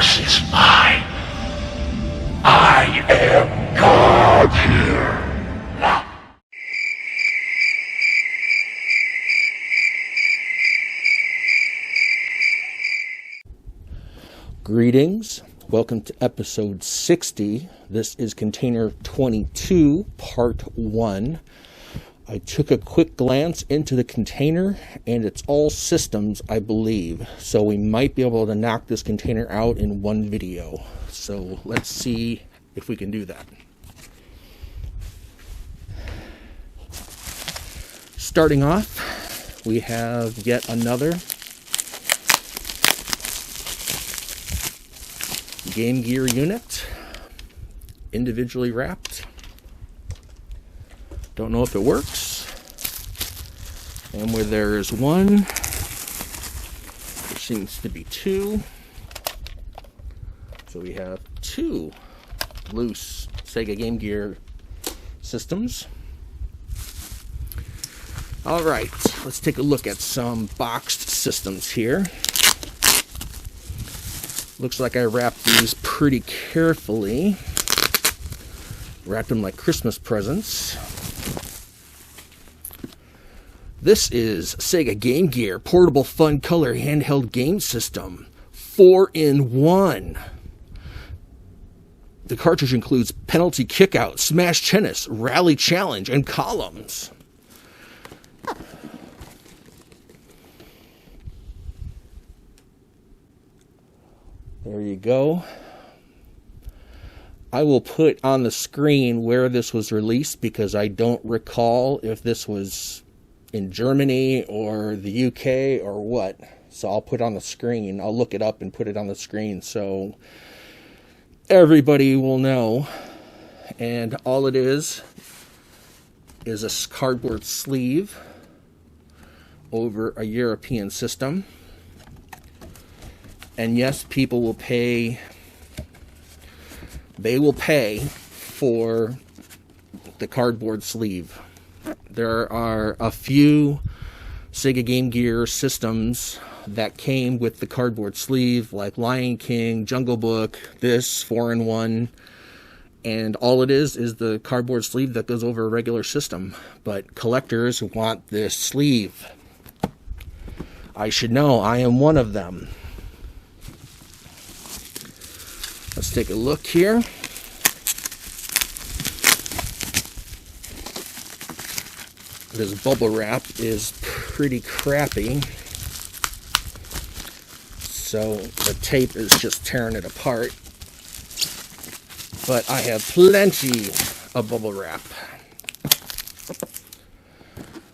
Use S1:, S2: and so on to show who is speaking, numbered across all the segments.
S1: universe is mine. I am God here.
S2: Greetings. Welcome to episode 60. This is container 22, part 1. I took a quick glance into the container, and it's all systems, I believe. So we might be able to knock this container out in one video. So let's see if we can do that. Starting off, we have yet another gamegear unit, individually wrapped. Don't know if it works. And where there is one, there seems to be two. So we have two loose Sega Game Gear systems. Alright, let's take a look at some boxed systems here. Looks like I wrapped these pretty carefully. Wrapped them like Christmas presents. This is Sega Game Gear Portable Fun Color Handheld Game System. 4-in-1. The cartridge includes Penalty Kickout, Smash Tennis, Rally Challenge, and Columns. There you go. I will put on the screen where this was released because I don't recall if this was in Germany or the UK or what. So I'll put it on the screen. I'll look it up and put it on the screen so everybody will know. And all it is a cardboard sleeve over a European system. And yes, people will pay, they will pay for the cardboard sleeve. There are a few Sega Game Gear systems that came with the cardboard sleeve, like Lion King, Jungle Book, this 4-in-1, and all it is the cardboard sleeve that goes over a regular system. But collectors want this sleeve. I should know, I am one of them. Let's take a look here. This bubble wrap is pretty crappy. So the tape is just tearing it apart. But I have plenty of bubble wrap.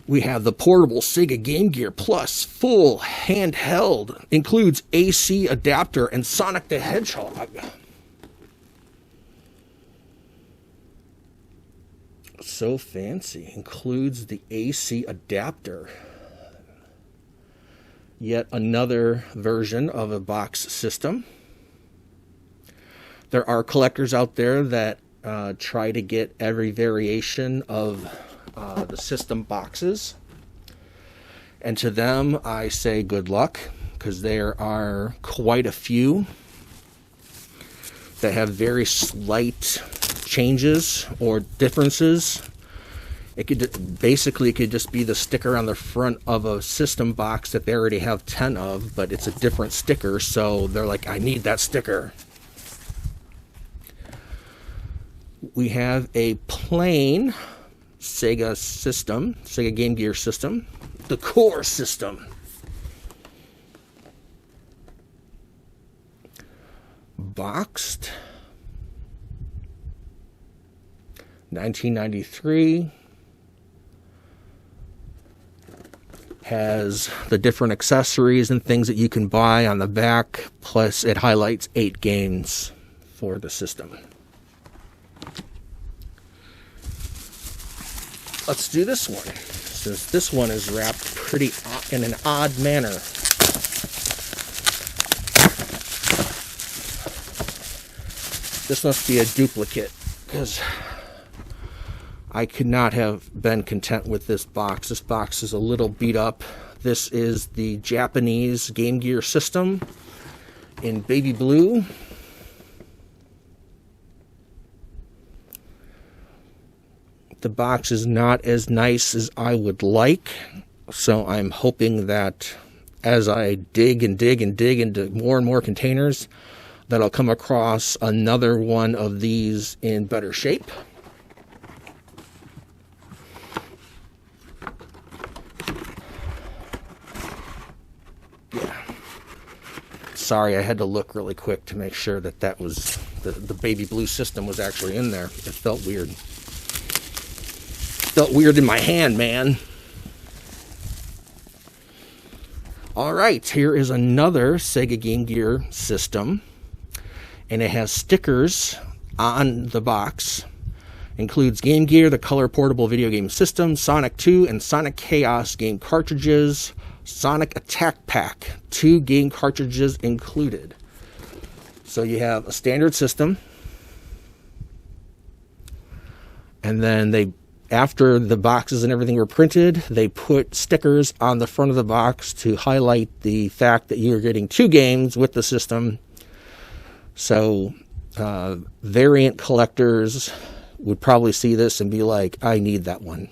S2: We have the portable Sega Game Gear Plus full handheld. Includes AC adapter and Sonic the Hedgehog. So fancy. Includes the AC adapter. Yet another version of a box system. There are collectors out there that try to get every variation of the system boxes. And to them, I say good luck, because there are quite a few that have very slight changes or differences. It could just be the sticker on the front of a system box that they already have 10 of, but it's a different sticker, so they're like, I need that sticker. We have a plain Sega system, Sega Game Gear system, the core system. Boxed. 1993. Has the different accessories and things that you can buy on the back, plus it highlights 8 games for the system. Let's do this one, since this one is wrapped pretty in an odd manner. This must be a duplicate, because I could not have been content with this box. This box is a little beat up. This is the Japanese Game Gear system. in baby blue. The box is not as nice as I would like, so I'm hoping that as I dig and dig and dig into more and more containers, that I'll come across another one of these in better shape. Yeah. Sorry, I had to look really quick to make sure that that was the baby blue system was actually in there. It felt weird. Felt weird in my hand, man. All right, here is another Sega Game Gear system, and it has stickers on the box. Includes Game Gear, the color portable video game system, Sonic 2 and Sonic Chaos game cartridges, Sonic Attack Pack, 2 game cartridges included. So you have a standard system, and then after the boxes and everything were printed, they put stickers on the front of the box to highlight the fact that you're getting 2 games with the system. So variant collectors would probably see this and be like, I need that one.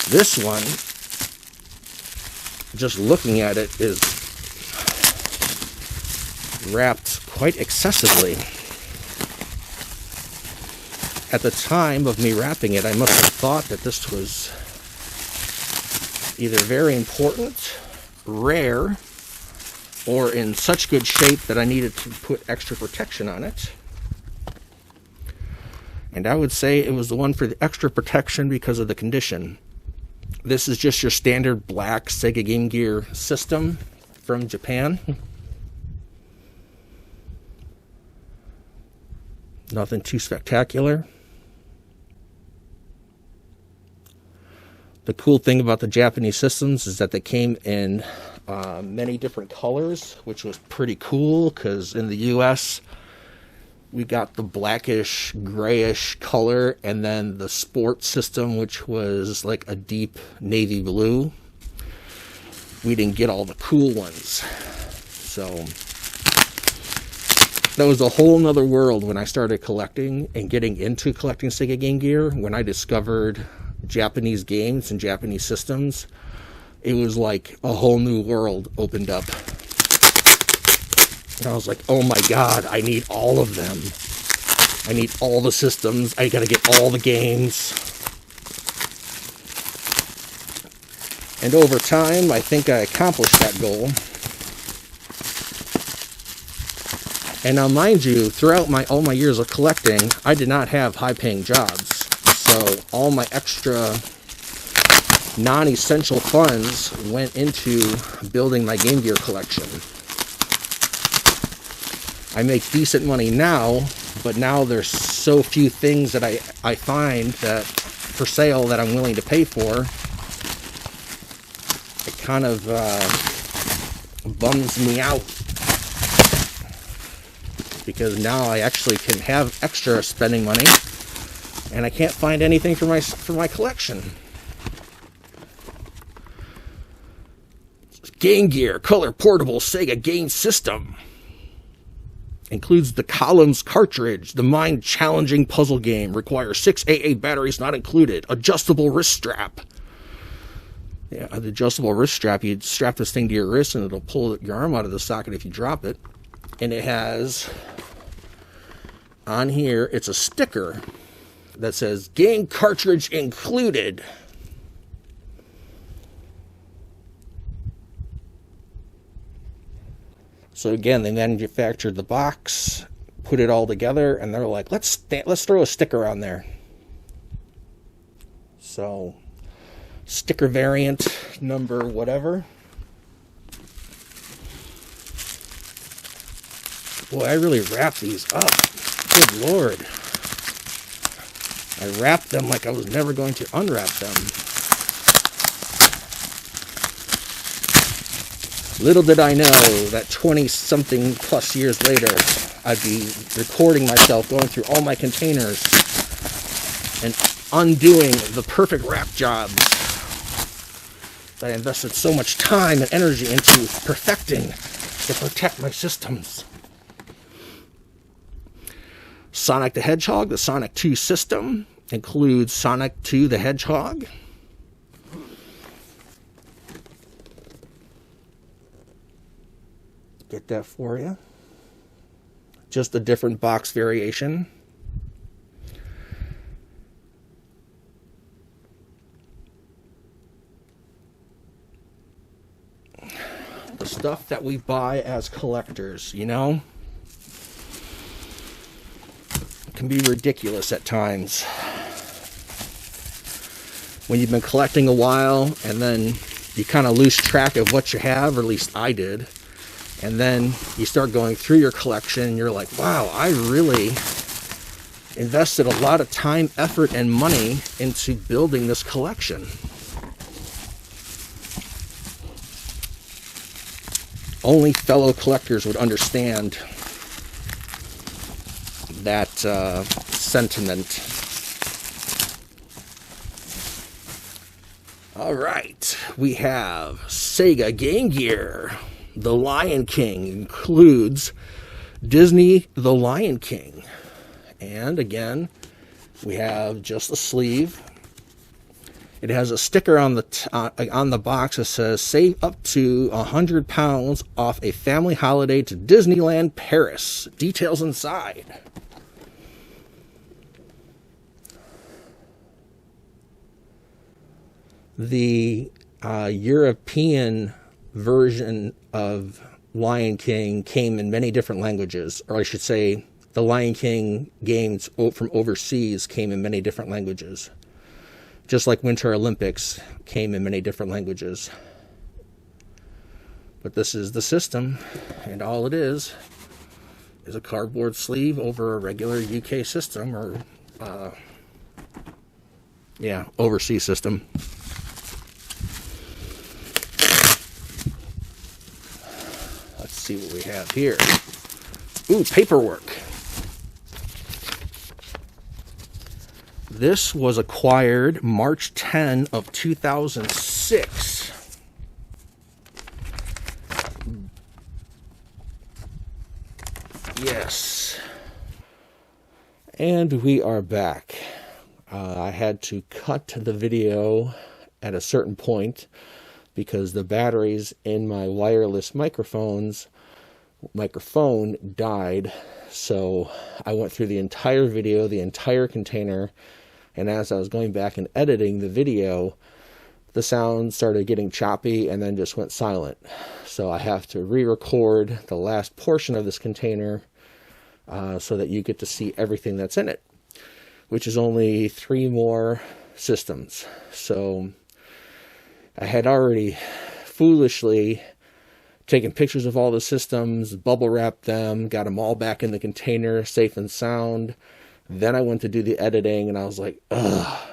S2: This one, just looking at it, is wrapped quite excessively. At the time of me wrapping it, I must have thought that this was either very important, rare, or in such good shape that I needed to put extra protection on it. And I would say it was the one for the extra protection because of the condition. This is just your standard black Sega Game Gear system from Japan. Nothing too spectacular. The cool thing about the Japanese systems is that they came in many different colors, which was pretty cool, because in the US we got the blackish, grayish color, and then the sports system, which was like a deep navy blue. We didn't get all the cool ones. So that was a whole nother world when I started collecting and getting into collecting Sega Game Gear. When I discovered Japanese games and Japanese systems, it was like a whole new world opened up. And I was like, oh my god, I need all of them. I need all the systems. I gotta get all the games. And over time, I think I accomplished that goal. And now, mind you, throughout all my years of collecting, I did not have high-paying jobs. So all my extra non-essential funds went into building my Game Gear collection. I make decent money now, but now there's so few things that I find that for sale that I'm willing to pay for. It kind of bums me out. Because now I actually can have extra spending money, and I can't find anything for my collection. Game Gear Color Portable Sega Game System. Includes the Columns cartridge. The mind-challenging puzzle game. Requires 6 AA batteries not included. Adjustable wrist strap. Yeah, the adjustable wrist strap, you'd strap this thing to your wrist and it'll pull your arm out of the socket if you drop it. And it has, on here, it's a sticker that says, game cartridge included. So again, they manufactured the box, put it all together, and they're like, let's throw a sticker on there. So, sticker variant number whatever. Boy, I really wrapped these up. Good Lord. I wrapped them like I was never going to unwrap them. Little did I know that 20-something plus years later, I'd be recording myself going through all my containers and undoing the perfect wrap jobs that I invested so much time and energy into perfecting to protect my systems. Sonic the Hedgehog, the Sonic 2 system, includes Sonic 2 the Hedgehog. Get that for you. Just a different box variation. The stuff that we buy as collectors, you know, can be ridiculous at times. When you've been collecting a while and then you kind of lose track of what you have, or at least I did, and then you start going through your collection and you're like, wow, I really invested a lot of time, effort, and money into building this collection. Only fellow collectors would understand that sentiment. All right, we have Sega Game Gear. The Lion King includes Disney The Lion King. And again, we have just a sleeve. It has a sticker on the box that says, save up to £100 off a family holiday to Disneyland Paris. Details inside. The European version of Lion King came in many different languages, or I should say, the Lion King games from overseas came in many different languages. Just like Winter Olympics came in many different languages. But this is the system, and all it is a cardboard sleeve over a regular UK system, or overseas system. Let's see what we have here. Ooh, paperwork. This was acquired March 10 of 2006. Yes. And we are back. I had to cut the video at a certain point because the batteries in my wireless microphone died. So I went through the entire video, the entire container, and as I was going back and editing the video, the sound started getting choppy and then just went silent. So I have to re-record the last portion of this container so that you get to see everything that's in it, which is only 3 more systems. So I had already foolishly taken pictures of all the systems, bubble wrapped them, got them all back in the container, safe and sound. Then I went to do the editing, and I was like, ugh.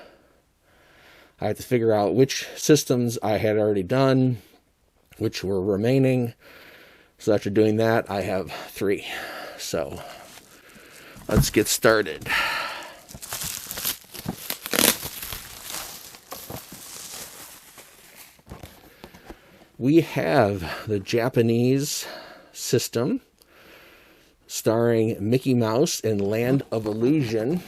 S2: I had to figure out which systems I had already done, which were remaining. So after doing that, I have 3. So let's get started. We have the Japanese system starring Mickey Mouse in Land of Illusion.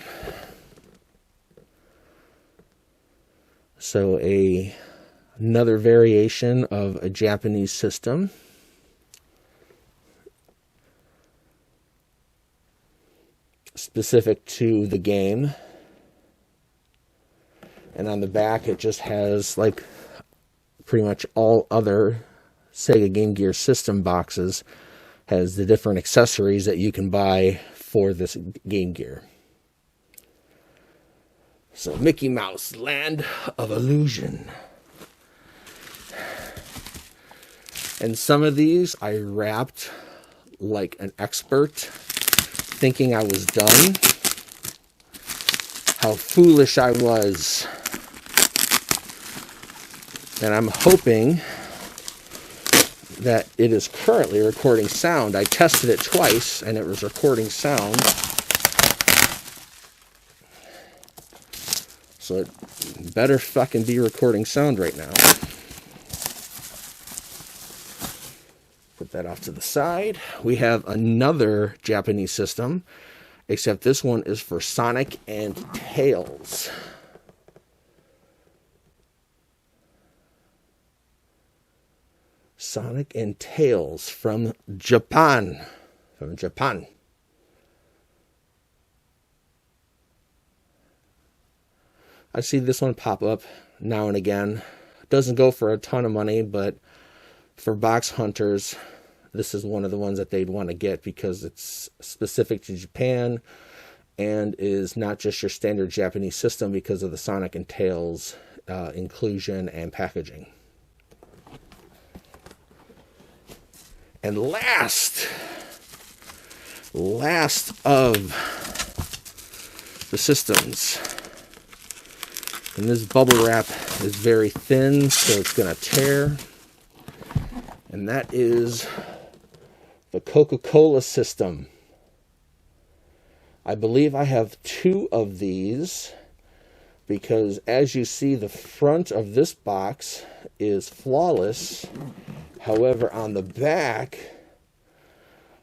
S2: So another variation of a Japanese system. Specific to the game. And on the back it just has, like pretty much all other Sega Game Gear system boxes, has the different accessories that you can buy for this Game Gear. So Mickey Mouse, Land of Illusion. And some of these I wrapped like an expert, thinking I was done. How foolish I was. And I'm hoping that it is currently recording sound. I tested it twice and it was recording sound. so it better fucking be recording sound right now. Put that off to the side. We have another Japanese system, except this one is for Sonic and Tails. Sonic and Tails from Japan. I see this one pop up now and again. It doesn't go for a ton of money, but for box hunters, this is one of the ones that they'd want to get because it's specific to Japan and is not just your standard Japanese system because of the Sonic and Tails inclusion and packaging. And last of the systems, and this bubble wrap is very thin, so it's going to tear, and that is the Coca-Cola System. I believe I have 2 of these, because as you see, the front of this box is flawless. However, on the back,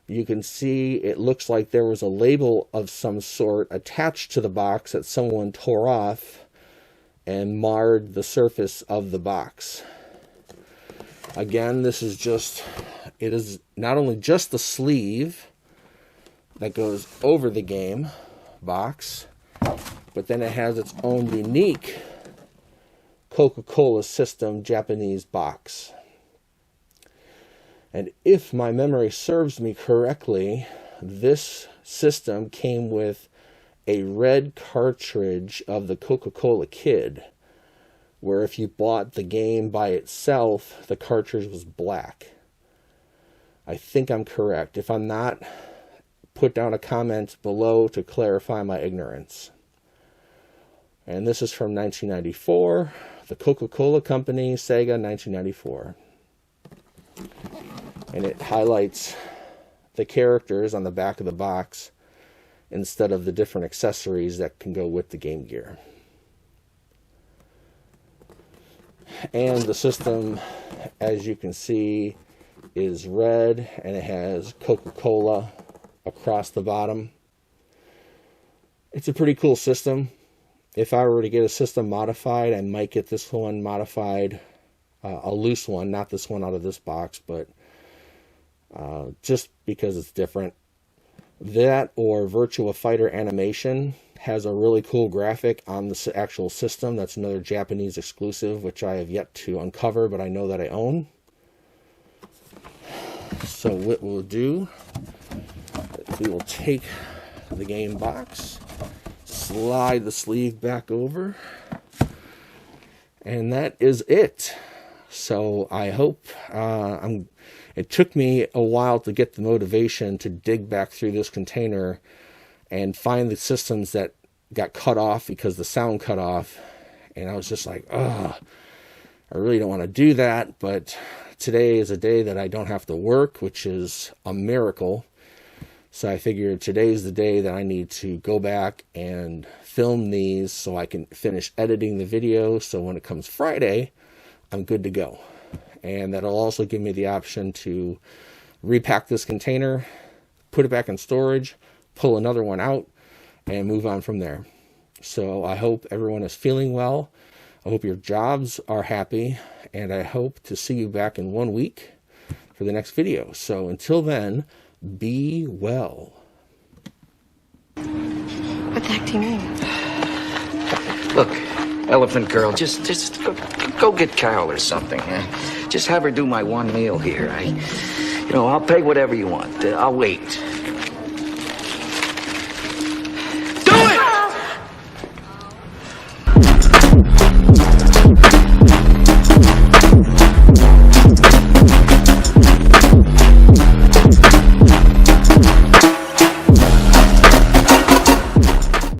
S2: you can see it looks like there was a label of some sort attached to the box that someone tore off and marred the surface of the box. Again, this is just, it is not only just the sleeve that goes over the game box, but then it has its own unique Coca-Cola System Japanese box. And if my memory serves me correctly, this system came with a red cartridge of the Coca-Cola Kid, where if you bought the game by itself, the cartridge was black. I think I'm correct. If I'm not, put down a comment below to clarify my ignorance. And this is from 1994, the Coca-Cola Company, Sega, 1994. And it highlights the characters on the back of the box instead of the different accessories that can go with the Game Gear. And the system, as you can see, is red, and it has Coca-Cola across the bottom. It's a pretty cool system. If I were to get a system modified, I might get this one modified, a loose one, not this one out of this box, but just because it's different. That or Virtua Fighter Animation has a really cool graphic on the actual system. That's another Japanese exclusive, which I have yet to uncover, but I know that I own. So what we'll do, we will take the game box, slide the sleeve back over, and that is it. So I hope it took me a while to get the motivation to dig back through this container and find the systems that got cut off because the sound cut off. And I was just like, ugh, I really don't want to do that. But today is a day that I don't have to work, which is a miracle. So I figured today's the day that I need to go back and film these so I can finish editing the video. So when it comes Friday, I'm good to go. And that'll also give me the option to repack this container, put it back in storage, pull another one out, and move on from there. So I hope everyone is feeling well. I hope your jobs are happy, and I hope to see you back in 1 week for the next video. So until then, be well.
S3: What the heck do you mean?
S4: Look, Elephant Girl, just go get Carol or something. Just have her do my one meal here. I'll pay whatever you want. I'll wait.